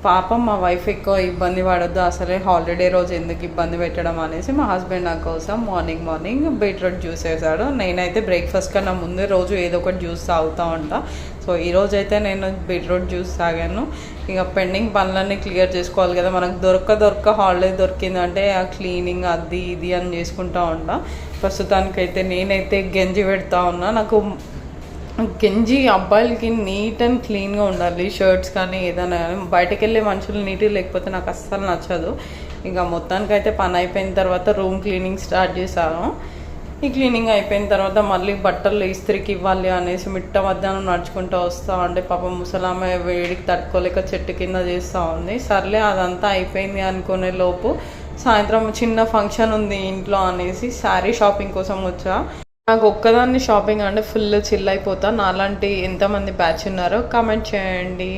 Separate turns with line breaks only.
పాపం మా వైఫ్ ఎక్కువ ఇబ్బంది పడొద్దు, అసలే హాలిడే రోజు ఎందుకు ఇబ్బంది పెట్టడం అనేసి మా హస్బెండ్ నా కోసం మార్నింగ్ బీట్రూట్ జ్యూస్ వేసాడు. నేనైతే బ్రేక్ఫాస్ట్ కన్నా ముందే రోజు ఏదో ఒకటి జ్యూస్ తాగుతూ ఉంటా. సో ఈరోజు అయితే నేను బీట్రూట్ జ్యూస్ తాగాను. ఇక పెండింగ్ పనులన్నీ క్లియర్ చేసుకోవాలి కదా, మనకు దొరక హాలిడే దొరికిందంటే ఆ క్లీనింగ్ అది ఇది అని చేసుకుంటూ ఉంటా. ప్రస్తుతానికైతే నేనైతే గంజి పెడతా ఉన్నా. నాకు గంజి అబ్బాయిలకి నీట్ అండ్ క్లీన్గా ఉండాలి, షర్ట్స్ కానీ ఏదైనా కానీ. బయటకు వెళ్ళే మనుషులు నీట్గా లేకపోతే నాకు అస్సలు నచ్చదు. ఇంకా మొత్తానికైతే పని అయిపోయిన తర్వాత రూమ్ క్లీనింగ్ స్టార్ట్ చేశాను. ఈ క్లీనింగ్ అయిపోయిన తర్వాత మళ్ళీ బట్టలు ఇస్త్రీకి ఇవ్వాలి అనేసి మిట్ట మధ్యాహ్నం నడుచుకుంటూ వస్తూ ఉంటే పాపం ముసలామె వేడికి తట్టుకోలేక చెట్టు కింద చేస్తూ ఉంది. సర్లే అదంతా అయిపోయింది అనుకునే లోపు సాయంత్రం చిన్న ఫంక్షన్ ఉంది ఇంట్లో అనేసి శారీ షాపింగ్ కోసం వచ్చా. నాకు ఒక్కదాన్ని షాపింగ్ అంటే ఫుల్ చిల్ అయిపోతా. నాలాంటి ఎంతమంది బ్యాచ్ ఉన్నారో కామెంట్ చేయండి.